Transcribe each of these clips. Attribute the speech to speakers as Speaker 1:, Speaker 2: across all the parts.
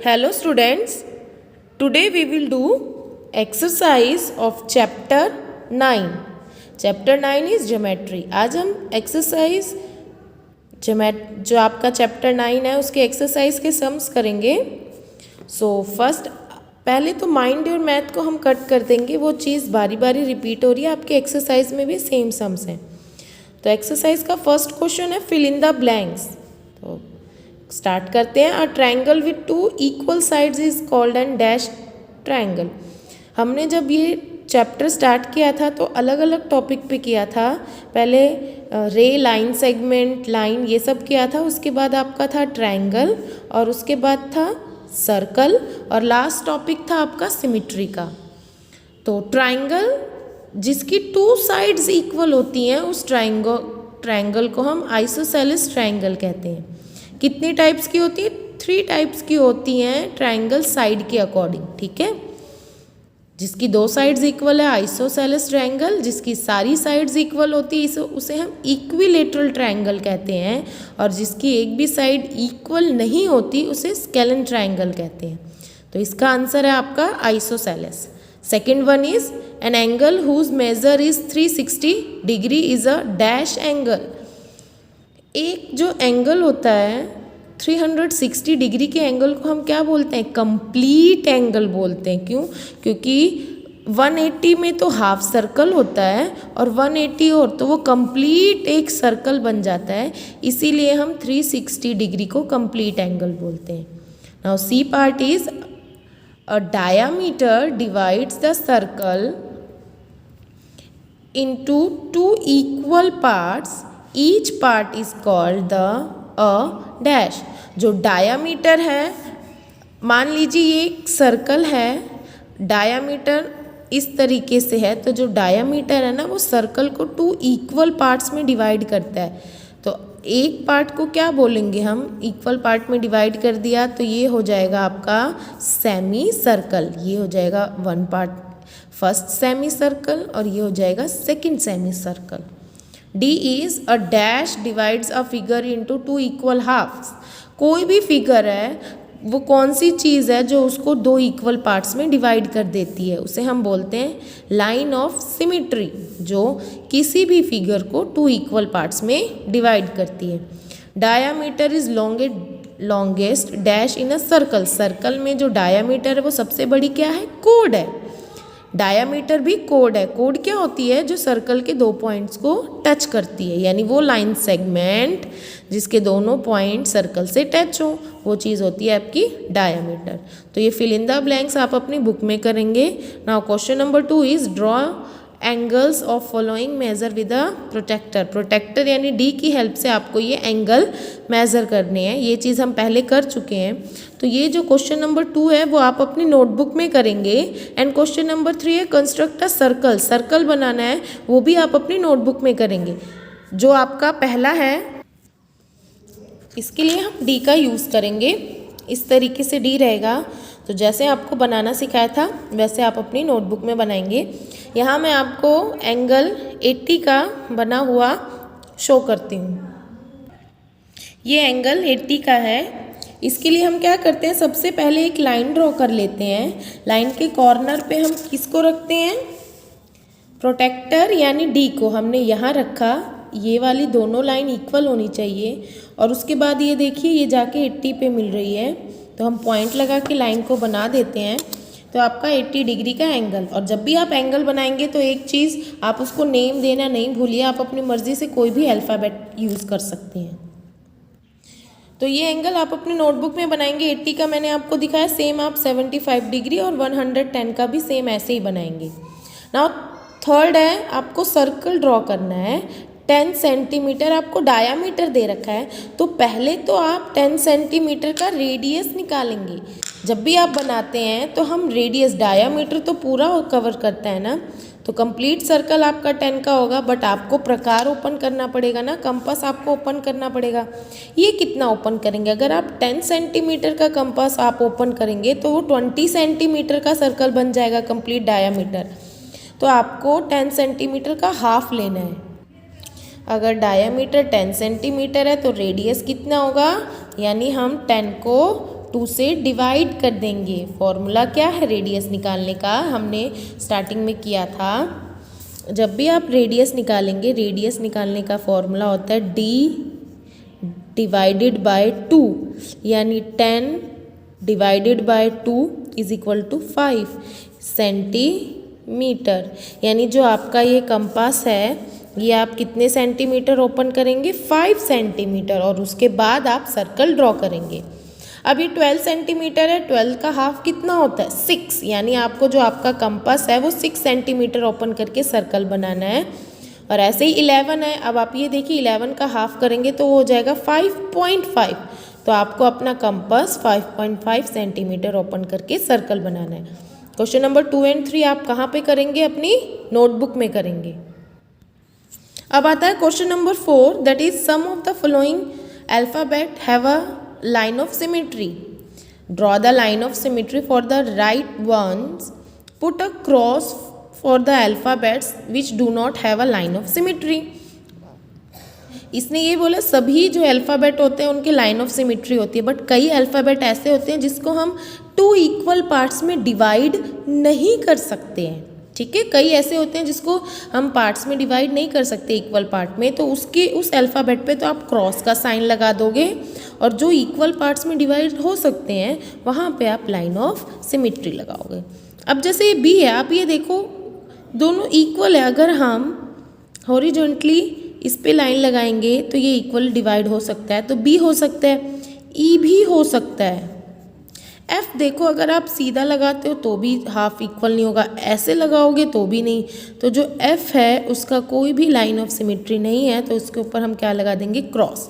Speaker 1: Hello students, today we will do exercise of chapter 9. Chapter 9 is geometry. आज हम exercise जो आपका chapter 9 है उसके exercise के sums करेंगे. So first पहले तो माइंड और मैथ को हम कट कर देंगे, वो चीज़ बारी बारी रिपीट हो रही है, आपके एक्सरसाइज में भी सेम सम्स हैं. तो एक्सरसाइज का फर्स्ट क्वेश्चन है फिल इन द ब्लैंक्स. तो स्टार्ट करते हैं. A triangle with two equal sides is called an dash triangle. हमने जब ये चैप्टर स्टार्ट किया था तो अलग अलग टॉपिक पे किया था. पहले रे, लाइन सेगमेंट, लाइन, ये सब किया था. उसके बाद आपका था ट्रायंगल और उसके बाद था सर्कल और लास्ट टॉपिक था आपका सिमिट्री का. तो ट्रायंगल जिसकी टू साइड्स इक्वल होती हैं उस ट्रायंगल को हम आइसोसेलेस ट्रायंगल कहते हैं. कितनी टाइप्स की होती है? 3 टाइप्स की होती हैं ट्रायंगल साइड के अकॉर्डिंग. ठीक है, जिसकी 2 साइड्स इक्वल है आइसोसेलेस ट्रायंगल, जिसकी सारी साइड्स इक्वल होती है उसे हम इक्विलेटरल ट्रायंगल कहते हैं, और जिसकी एक भी साइड इक्वल नहीं होती उसे स्केलन ट्रायंगल कहते हैं. तो इसका आंसर है आपका isosceles. Second one is an angle whose measure is 360 degree is a dash angle. एक जो एंगल होता है 360 डिग्री के एंगल को हम क्या बोलते हैं? कंप्लीट एंगल बोलते हैं. क्यों? क्योंकि 180 में तो हाफ सर्कल होता है और 180 और तो वो कंप्लीट एक सर्कल बन जाता है, इसीलिए हम 360 डिग्री को कंप्लीट एंगल बोलते हैं. Now see part is a diameter divides the circle into 2 equal parts. Each part is called the a dash. जो डायामीटर है, मान लीजिए ये एक सर्कल है, डायामीटर इस तरीके से है, तो जो डायामीटर है ना वो सर्कल को 2 इक्वल पार्ट्स में डिवाइड करता है. तो एक पार्ट को क्या बोलेंगे हम? इक्वल पार्ट में डिवाइड कर दिया तो ये हो जाएगा आपका सेमी सर्कल. ये हो जाएगा one part first semi circle और ये हो जाएगा second semi circle. D is a dash divides a figure into 2 equal halves. कोई भी फिगर है वो कौन सी चीज़ है जो उसको 2 इक्वल पार्ट्स में डिवाइड कर देती है? उसे हम बोलते हैं लाइन ऑफ सिमिट्री, जो किसी भी फिगर को 2 इक्वल पार्ट्स में डिवाइड करती है. Diameter is longest dash in a circle. Circle में जो डायामीटर है वो सबसे बड़ी क्या है? कोड है. डायामीटर भी कोड है. कोड क्या होती है? जो सर्कल के 2 पॉइंट्स को टच करती है, यानी वो लाइन सेगमेंट जिसके दोनों पॉइंट सर्कल से टच हो, वो चीज़ होती है आपकी डायामीटर. तो ये फिल इन द ब्लैंक्स आप अपनी बुक में करेंगे. Now question number 2 is draw angles of following measure with a protractor. Protractor यानी डी की हेल्प से आपको ये एंगल मेजर करने हैं. ये चीज़ हम पहले कर चुके हैं. तो ये जो क्वेश्चन नंबर 2 है वो आप अपनी नोटबुक में करेंगे. एंड क्वेश्चन नंबर 3 है कंस्ट्रक्ट अ सर्कल. सर्कल बनाना है, वो भी आप अपनी नोटबुक में करेंगे. जो आपका पहला है इसके लिए हम डी का यूज़ करेंगे. इस तरीके से डी रहेगा. तो जैसे आपको बनाना सिखाया था वैसे आप अपनी नोटबुक में बनाएंगे. यहाँ मैं आपको एंगल 80 का बना हुआ शो करती हूँ. ये एंगल 80 का है. इसके लिए हम क्या करते हैं? सबसे पहले एक लाइन ड्रॉ कर लेते हैं. लाइन के कॉर्नर पे हम किसको रखते हैं? प्रोटेक्टर यानी डी को हमने यहाँ रखा. ये वाली दोनों लाइन इक्वल होनी चाहिए. और उसके बाद ये देखिए ये जाके 80 पे मिल रही है, तो हम पॉइंट लगा के लाइन को बना देते हैं. तो आपका 80 डिग्री का एंगल. और जब भी आप एंगल बनाएंगे तो एक चीज़ आप उसको नेम देना नहीं भूलिए. आप अपनी मर्ज़ी से कोई भी अल्फ़ाबेट यूज़ कर सकते हैं. तो ये एंगल आप अपनी नोटबुक में बनाएंगे. 80 का मैंने आपको दिखाया, सेम आप 75 डिग्री और 110 का भी सेम ऐसे ही बनाएंगे. नाउ थर्ड है, आपको सर्कल ड्रॉ करना है. 10 सेंटीमीटर आपको डायामीटर दे रखा है, तो पहले तो आप 10 सेंटीमीटर का रेडियस निकालेंगे. जब भी आप बनाते हैं तो हम रेडियस, डायामीटर तो पूरा कवर करता है ना, तो कंप्लीट सर्कल आपका 10 का होगा. बट आपको प्रकार ओपन करना पड़ेगा ना, कंपास आपको ओपन करना पड़ेगा. ये कितना ओपन करेंगे? अगर आप 10 सेंटीमीटर का कंपास आप ओपन करेंगे तो वो 20 सेंटीमीटर का सर्कल बन जाएगा कंप्लीट डायामीटर. तो आपको 10 सेंटीमीटर का हाफ लेना है. अगर डायामीटर 10 सेंटीमीटर है तो रेडियस कितना होगा? यानी हम 10 को 2 से डिवाइड कर देंगे। फॉर्मूला क्या है रेडियस निकालने का, हमने स्टार्टिंग में किया था। जब भी आप रेडियस निकालेंगे, रेडियस निकालने का फॉर्मूला होता है d डिवाइडेड बाय 2, यानी 10 divided by 2 is equal to 5 centimetre. यानी जो आपका ये कंपास है, ये आप कितने सेंटीमीटर ओपन करेंगे, 5 सेंटीमीटर, और उसके बाद आप सर्कल ड्रॉ करेंगे। अब ये 12 सेंटीमीटर है, 12 का हाफ कितना होता है, 6, यानी आपको जो आपका कंपास है वो 6 सेंटीमीटर ओपन करके सर्कल बनाना है। और ऐसे ही 11 है, अब आप ये देखिए 11 का हाफ करेंगे तो वो हो जाएगा 5.5, तो आपको अपना कंपास 5.5 सेंटीमीटर ओपन करके सर्कल बनाना है। क्वेश्चन नंबर 2 एंड 3 आप कहाँ पे करेंगे, अपनी नोटबुक में करेंगे। अब आता है question number 4, that is some of the following alphabet have a line of symmetry. Draw the line of symmetry for the right ones, put a cross for the alphabets which do not have a line of symmetry. इसने ये बोला सभी जो alphabet होते हैं उनके line of symmetry होती है, बट कई अल्फ़ाबेट ऐसे होते हैं जिसको हम 2 इक्वल पार्ट्स में डिवाइड नहीं कर सकते हैं। ठीक है, कई ऐसे होते हैं जिसको हम पार्ट्स में डिवाइड नहीं कर सकते इक्वल पार्ट में, तो उस अल्फ़ाबेट पे तो आप क्रॉस का साइन लगा दोगे, और जो इक्वल पार्ट्स में डिवाइड हो सकते हैं वहाँ पे आप लाइन ऑफ सिमेट्री लगाओगे। अब जैसे ये बी है, आप ये देखो दोनों इक्वल है, अगर हम हॉरिजॉन्टली इस पे लाइन लगाएंगे तो ये इक्वल डिवाइड हो सकता है, तो बी हो सकता है, ई भी हो सकता है। एफ देखो, अगर आप सीधा लगाते हो तो भी हाफ इक्वल नहीं होगा, ऐसे लगाओगे तो भी नहीं, तो जो एफ है उसका कोई भी लाइन ऑफ सिमेट्री नहीं है, तो उसके ऊपर हम क्या लगा देंगे, क्रॉस।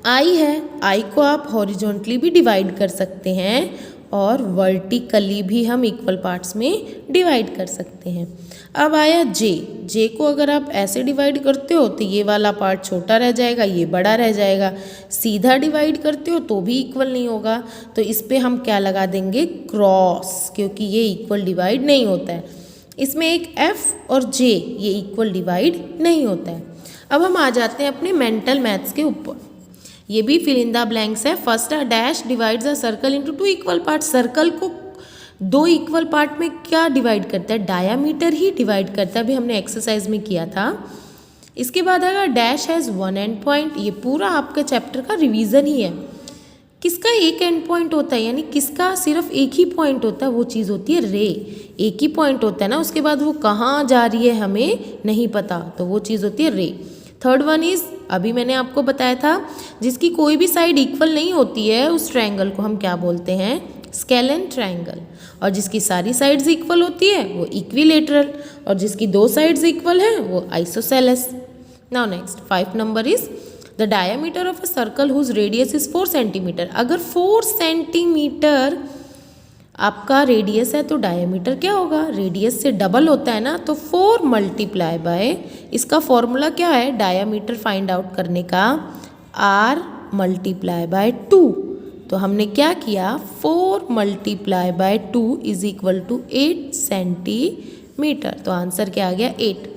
Speaker 1: आई है, आई को आप हॉरिजॉन्टली भी डिवाइड कर सकते हैं और वर्टिकली भी हम इक्वल पार्ट्स में डिवाइड कर सकते हैं। अब आया जे, जे को अगर आप ऐसे डिवाइड करते हो तो ये वाला पार्ट छोटा रह जाएगा, ये बड़ा रह जाएगा। सीधा डिवाइड करते हो तो भी इक्वल नहीं होगा, तो इस पे हम क्या लगा देंगे, क्रॉस, क्योंकि ये इक्वल डिवाइड नहीं होता है। इसमें एक एफ और जे ये इक्वल डिवाइड नहीं होता है। अब हम आ जाते हैं अपने मेंटल मैथ्स के ऊपर। ये भी फिल इन द ब्लैंक्स है। First a dash divides a circle into 2 equal part. Circle को 2 इक्वल पार्ट में क्या डिवाइड करता है, डायामीटर ही डिवाइड करता है, अभी हमने एक्सरसाइज में किया था। इसके बाद अगर डैश हैज़ 1 एंड पॉइंट, ये पूरा आपके चैप्टर का रिवीजन ही है। किसका एक एंड पॉइंट होता है, यानी किसका सिर्फ एक ही पॉइंट होता है, वो चीज़ होती है रे। एक ही पॉइंट होता है ना, उसके बाद वो कहाँ जा रही है हमें नहीं पता, तो वो चीज़ होती है रे। थर्ड वन इज, अभी मैंने आपको बताया था, जिसकी कोई भी साइड इक्वल नहीं होती है उस ट्रायंगल को हम क्या बोलते हैं, स्केलेन ट्रायंगल। और जिसकी सारी साइड्स इक्वल होती है वो इक्विलेटरल, और जिसकी 2 साइड्स इक्वल है वो isosceles. Now next 5 number is the diameter of a circle whose radius is 4 centimetre. अगर 4 सेंटीमीटर आपका रेडियस है तो डायमीटर क्या होगा, रेडियस से डबल होता है ना, तो 4 मल्टीप्लाई बाय, इसका फॉर्मूला क्या है डायमीटर फाइंड आउट करने का, r मल्टीप्लाई बाय 2। तो हमने क्या किया, 4 multiply by 2 is equal to 8 centimetre. तो आंसर क्या आ गया, 8।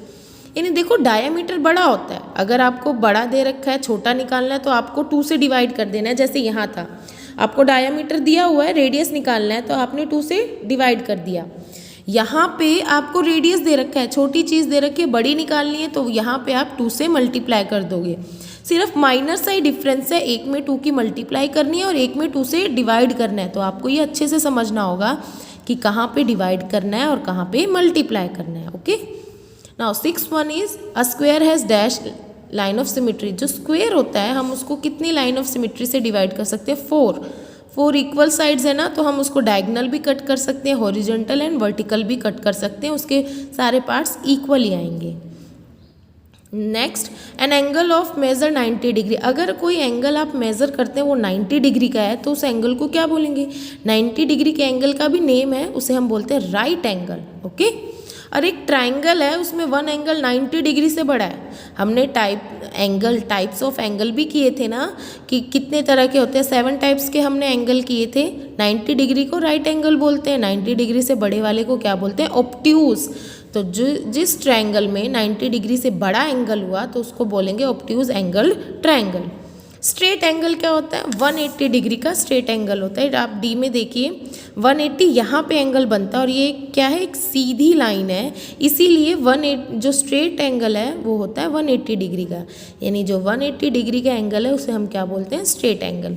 Speaker 1: यानी देखो डायमीटर बड़ा होता है, अगर आपको बड़ा दे रखा है छोटा निकालना है तो आपको 2 से डिवाइड कर देना है। जैसे यहाँ था, आपको डायमीटर दिया हुआ है, रेडियस निकालना है तो आपने 2 से डिवाइड कर दिया। यहाँ पे आपको रेडियस दे रखा है, छोटी चीज़ दे रखी है, बड़ी निकालनी है, तो यहाँ पे आप 2 से मल्टीप्लाई कर दोगे। सिर्फ माइनर सा ही डिफरेंस है, एक में 2 की मल्टीप्लाई करनी है और एक में 2 से डिवाइड करना है। तो आपको ये अच्छे से समझना होगा कि कहाँ पे डिवाइड करना है और कहाँ पे मल्टीप्लाई करना है। Okay, now 6 one is a square has dash line of symmetry. जो स्क्वायर होता है हम उसको कितनी लाइन ऑफ सिमेट्री से डिवाइड कर सकते हैं, 4 इक्वल साइड्स है ना, तो हम उसको डायगोनल भी कट कर सकते हैं, हॉरिजॉन्टल एंड वर्टिकल भी कट कर सकते हैं, उसके सारे पार्ट्स इक्वल ही आएंगे। Next, an angle of measure 90 degree. अगर कोई एंगल आप मेजर करते हैं वो 90 डिग्री का है तो उस एंगल को क्या बोलेंगे, 90 डिग्री के एंगल का भी नेम है, उसे हम बोलते हैं राइट एंगल। ओके, और एक ट्रायंगल है उसमें 1 एंगल 90 डिग्री से बड़ा है। हमने टाइप्स ऑफ एंगल भी किए थे ना, कि कितने तरह के होते हैं, 7 टाइप्स के हमने एंगल किए थे। 90 डिग्री को राइट एंगल बोलते हैं, 90 डिग्री से बड़े वाले को क्या बोलते हैं, ऑब्ट्यूज। तो जिस ट्रायंगल में 90 डिग्री से बड़ा एंगल हुआ तो उसको बोलेंगे obtuse angle triangle. Straight angle क्या होता है? 180 डिग्री का स्ट्रेट एंगल होता है। आप डी में देखिए 180 यहाँ पे एंगल बनता है और ये क्या है? एक सीधी लाइन है, इसीलिए 180 जो स्ट्रेट एंगल है वो होता है 180 डिग्री का। यानी जो 180 डिग्री का एंगल है उसे हम क्या बोलते हैं? Straight angle.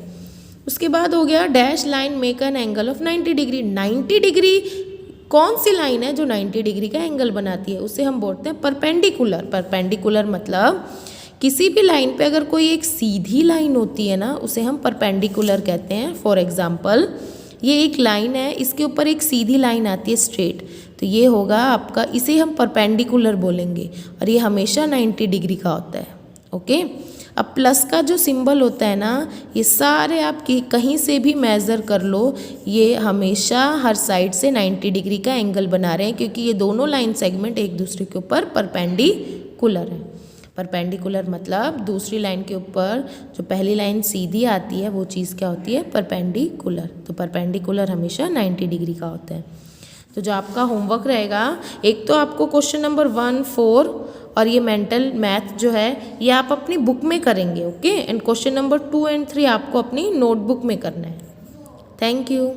Speaker 1: उसके बाद हो गया dash line make an angle of 90 degree. 90 degree कौन सी लाइन है जो 90 डिग्री का एंगल बनाती है? उसे हम बोलते हैं परपेंडिकुलर। परपेंडिकुलर मतलब किसी भी लाइन पे अगर कोई एक सीधी लाइन होती है ना, उसे हम परपेंडिकुलर कहते हैं। फॉर एग्जांपल ये एक लाइन है, इसके ऊपर एक सीधी लाइन आती है स्ट्रेट, तो ये होगा आपका, इसे हम परपेंडिकुलर बोलेंगे और ये हमेशा 90 डिग्री का होता है। ओके, अब प्लस का जो सिंबल होता है ना, ये सारे आप कहीं से भी मेज़र कर लो, ये हमेशा हर साइड से 90 डिग्री का एंगल बना रहे हैं, क्योंकि ये दोनों लाइन सेगमेंट एक दूसरे के ऊपर परपेंडिकुलर है। परपेंडिकुलर मतलब दूसरी लाइन के ऊपर जो पहली लाइन सीधी आती है वो चीज़ क्या होती है? परपेंडिकुलर। तो परपेंडिकुलर हमेशा 90 डिग्री का होता है। तो जो आपका होमवर्क रहेगा, एक तो आपको क्वेश्चन नंबर 1, 4 और ये मेंटल मैथ जो है ये आप अपनी बुक में करेंगे। Okay, and question number 2 and 3 आपको अपनी नोटबुक में करना है। Thank you.